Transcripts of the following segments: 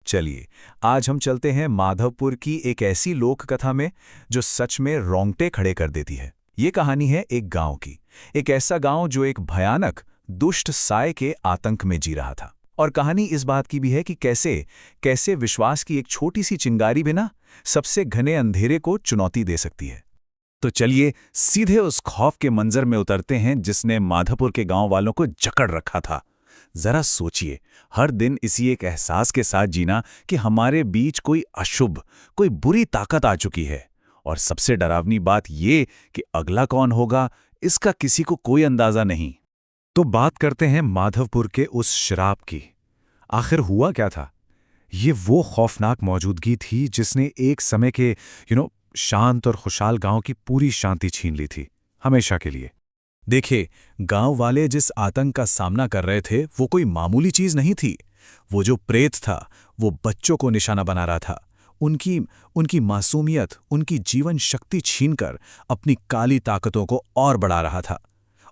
चलिए, आज हम चलते हैं माधवपुर की एक ऐसी लोक कथा में जो सच में रोंगटे खड़े कर देती है। ये कहानी है एक गांव की, एक ऐसा गांव जो एक भयानक दुष्ट साए के आतंक में जी रहा था। और कहानी इस बात की भी है कि कैसे विश्वास की एक छोटी सी चिंगारी बिना सबसे घने अंधेरे को चुनौती दे सकती है। तो चलिए सीधे उस खौफ के मंजर में उतरते हैं जिसने माधवपुर के गांव वालों को जकड़ रखा था। जरा सोचिए, हर दिन इसी एक एहसास के साथ जीना कि हमारे बीच कोई अशुभ, कोई बुरी ताकत आ चुकी है। और सबसे डरावनी बात ये कि अगला कौन होगा, इसका किसी को कोई अंदाजा नहीं। तो बात करते हैं माधवपुर के उस श्राप की। आखिर हुआ क्या था? ये वो खौफनाक मौजूदगी थी जिसने एक समय के शांत और खुशहाल गांव की पूरी शांति छीन ली थी, हमेशा के लिए। देखिए, गांव वाले जिस आतंक का सामना कर रहे थे वो कोई मामूली चीज नहीं थी। वो जो प्रेत था वो बच्चों को निशाना बना रहा था। उनकी मासूमियत, उनकी जीवन शक्ति छीनकर अपनी काली ताकतों को और बढ़ा रहा था।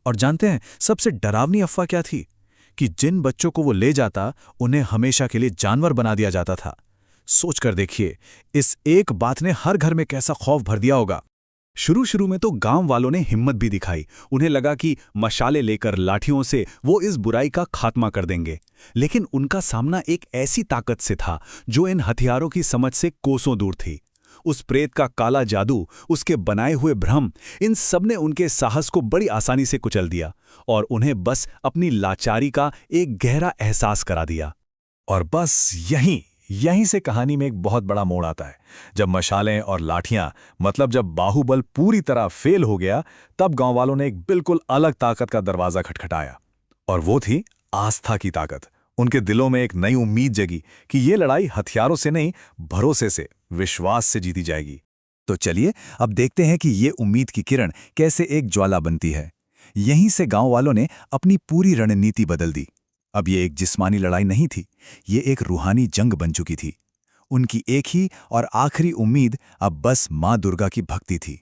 और जानते हैं सबसे डरावनी अफवाह क्या थी? कि जिन बच्चों को वो ले जाता उन्हें हमेशा के लिए जानवर बना दिया जाता था। सोचकर देखिए, इस एक बात ने हर घर में कैसा खौफ भर दिया होगा। शुरू में तो गांव वालों ने हिम्मत भी दिखाई। उन्हें लगा कि मशाले लेकर, लाठियों से वो इस बुराई का खात्मा कर देंगे। लेकिन उनका सामना एक ऐसी ताकत से था जो इन हथियारों की समझ से कोसों दूर थी। उस प्रेत का काला जादू, उसके बनाए हुए भ्रम, इन सब ने उनके साहस को बड़ी आसानी से कुचल दिया और उन्हें बस अपनी लाचारी का एक गहरा एहसास करा दिया। और बस यहीं से कहानी में एक बहुत बड़ा मोड़ आता है। जब मशालें और लाठियां, मतलब जब बाहुबल पूरी तरह फेल हो गया, तब गांव वालों ने एक बिल्कुल अलग ताकत का दरवाजा खटखटाया। और वो थी आस्था की ताकत। उनके दिलों में एक नई उम्मीद जगी कि ये लड़ाई हथियारों से नहीं, भरोसे से, विश्वास से जीती जाएगी। तो चलिए अब देखते हैं कि ये उम्मीद की किरण कैसे एक ज्वाला बनती है। यहीं से गांव वालों ने अपनी पूरी रणनीति बदल दी। अब ये एक जिस्मानी लड़ाई नहीं थी, ये एक रूहानी जंग बन चुकी थी। उनकी एक ही और आखिरी उम्मीद अब बस मां दुर्गा की भक्ति थी।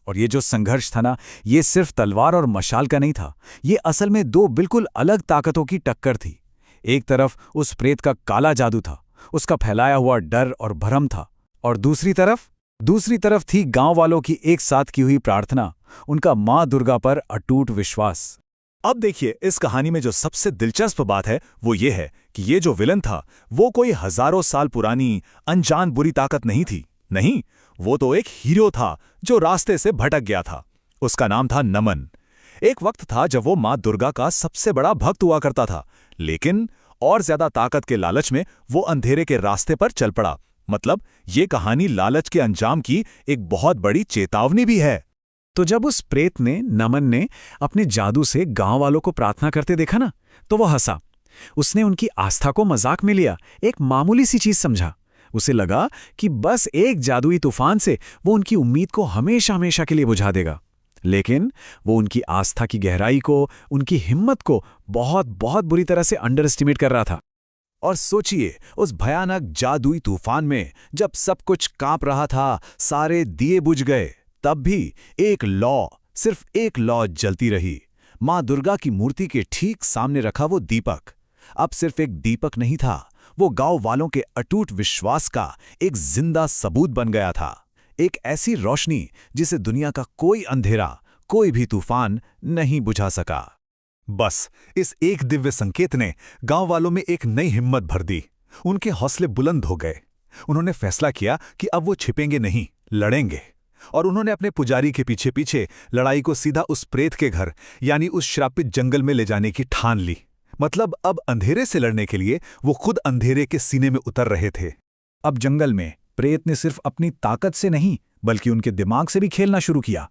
और ये जो संघर्ष था ना, ये सिर्फ तलवार और मशाल का नहीं था। ये असल में दो बिल्कुल अलग ताकतों की टक्कर थी। एक तरफ उस प्रेत का काला जादू था, उसका फैलाया हुआ डर और भरम था। और दूसरी तरफ थी गांव वालों की एक साथ की हुई प्रार्थना, उनका मां दुर्गा पर अटूट विश्वास। अब देखिए, इस कहानी में जो सबसे दिलचस्प बात है वो ये है कि ये जो विलन था वो कोई हजारों साल पुरानी अनजान बुरी ताकत नहीं थी। नहीं, वो तो एक हीरो था जो रास्ते से भटक गया था। उसका नाम था नमन। एक वक्त था जब वो मां दुर्गा का सबसे बड़ा भक्त हुआ करता था, लेकिन और ज्यादा ताकत के लालच में वो अंधेरे के रास्ते पर चल पड़ा। मतलब ये कहानी लालच के अंजाम की एक बहुत बड़ी चेतावनी भी है। तो जब उस प्रेत ने, नमन ने, अपने जादू से गांव वालों को प्रार्थना करते देखा ना, तो वो हंसा। उसने उनकी आस्था को मजाक में लिया, एक मामूली सी चीज समझा। उसे लगा कि बस एक जादुई तूफान से वो उनकी उम्मीद को हमेशा के लिए बुझा देगा। लेकिन वो उनकी आस्था की गहराई को, उनकी हिम्मत को बहुत बुरी तरह से अंडर एस्टिमेट कर रहा था। और सोचिए, उस भयानक जादुई तूफान में जब सब कुछ कांप रहा था, सारे दिए बुझ गए, तब भी सिर्फ एक लौ जलती रही। मां दुर्गा की मूर्ति के ठीक सामने रखा वो दीपक अब सिर्फ एक दीपक नहीं था, वो गांव वालों के अटूट विश्वास का एक जिंदा सबूत बन गया था। एक ऐसी रोशनी जिसे दुनिया का कोई अंधेरा, कोई भी तूफान नहीं बुझा सका। बस इस एक दिव्य संकेत ने गांव वालों में एक नई हिम्मत भर दी। उनके हौसले बुलंद हो गए। उन्होंने फैसला किया कि अब वो छिपेंगे नहीं, लड़ेंगे। और उन्होंने अपने पुजारी के पीछे लड़ाई को सीधा उस प्रेत के घर, यानी उस श्रापित जंगल में ले जाने की ठान ली। मतलब अब अंधेरे से लड़ने के लिए वो खुद अंधेरे के सीने में उतर रहे थे। अब जंगल में प्रेत ने सिर्फ अपनी ताकत से नहीं, बल्कि उनके दिमाग से भी खेलना शुरू किया।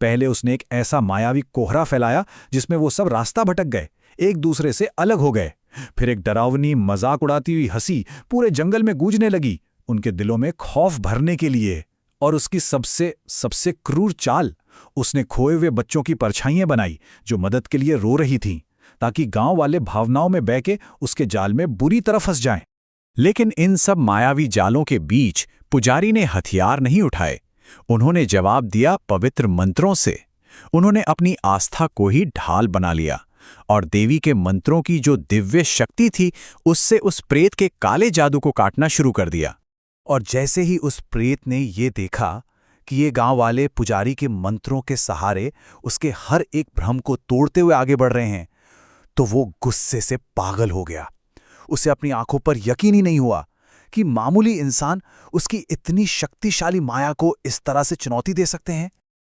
पहले उसने एक ऐसा मायावी कोहरा फैलाया जिसमें वो सब रास्ता भटक गए, एक दूसरे से अलग हो गए। फिर एक डरावनी, मजाक उड़ाती हुई हंसी पूरे जंगल में गूंजने लगी, उनके दिलों में खौफ भरने के लिए। और उसकी सबसे क्रूर चाल, उसने खोए हुए बच्चों की परछाइयां बनाई जो मदद के लिए रो रही थीं, ताकि गांव वाले भावनाओं में बह के उसके जाल में बुरी तरह फंस जाएं। लेकिन इन सब मायावी जालों के बीच पुजारी ने हथियार नहीं उठाए। उन्होंने जवाब दिया पवित्र मंत्रों से। उन्होंने अपनी आस्था को ही ढाल बना लिया। और देवी के मंत्रों की जो दिव्य शक्ति थी उससे उस प्रेत के काले जादू को काटना शुरू कर दिया। और जैसे ही उस प्रेत ने ये देखा कि ये गांव वाले पुजारी के मंत्रों के सहारे उसके हर एक भ्रम को तोड़ते हुए आगे बढ़ रहे हैं, तो वो गुस्से से पागल हो गया। उसे अपनी आंखों पर यकीन ही नहीं हुआ कि मामूली इंसान उसकी इतनी शक्तिशाली माया को इस तरह से चुनौती दे सकते हैं।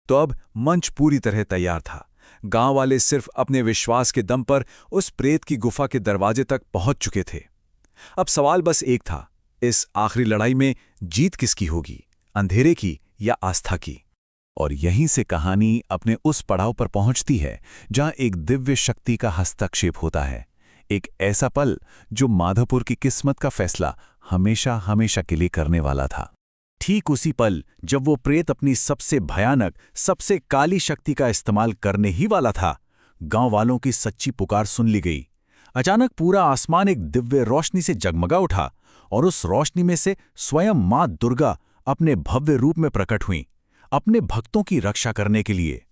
तो अब मंच पूरी तरह तैयार था। गांव वाले सिर्फ अपने विश्वास के दम पर उस प्रेत की गुफा के दरवाजे तक पहुंच चुके थे। अब सवाल बस एक था, इस आखिरी लड़ाई में जीत किसकी होगी, अंधेरे की या आस्था की? और यहीं से कहानी अपने उस पड़ाव पर पहुंचती है जहां एक दिव्य शक्ति का हस्तक्षेप होता है। एक ऐसा पल जो माधवपुर की किस्मत का फैसला हमेशा हमेशा के लिए करने वाला था। ठीक उसी पल जब वो प्रेत अपनी सबसे भयानक, सबसे काली शक्ति का इस्तेमाल करने ही वाला था, गांव वालों की सच्ची पुकार सुन ली गई। अचानक पूरा आसमान एक दिव्य रोशनी से जगमगा उठा और उस रोशनी में से स्वयं मां दुर्गा अपने भव्य रूप में प्रकट हुईं, अपने भक्तों की रक्षा करने के लिए।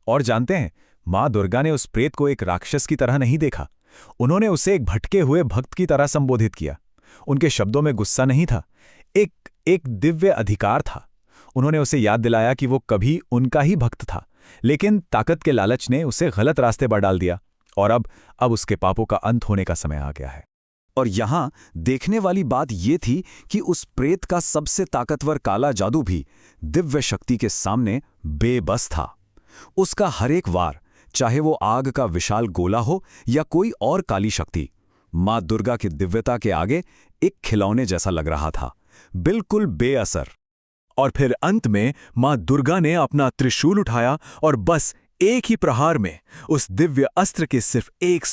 और जानते हैं, मां दुर्गा ने उस प्रेत को एक राक्षस की तरह नहीं देखा। उन्होंने उसे एक भटके हुए भक्त की तरह संबोधित किया। उनके शब्दों में गुस्सा नहीं था, एक दिव्य अधिकार था। उन्होंने उसे याद दिलाया कि वो कभी उनका ही भक्त था, लेकिन ताकत के लालच ने उसे गलत रास्ते पर डाल दिया और अब उसके पापों का अंत होने का समय आ गया है। और यहां देखने वाली बात यह थी कि उस प्रेत का सबसे ताकतवर काला जादू भी दिव्य शक्ति के सामने बेबस था। उसका हर एक वार, चाहे वो आग का विशाल गोला हो या कोई और काली शक्ति, मां दुर्गा की दिव्यता के आगे एक खिलौने जैसा लग रहा था, बिल्कुल बेअसर। और फिर अंत में मां दुर्गा ने अपना त्रिशूल उठाया और बस एक ही प्रहार में उस दिव्य अस्त्र के सिर्फ एक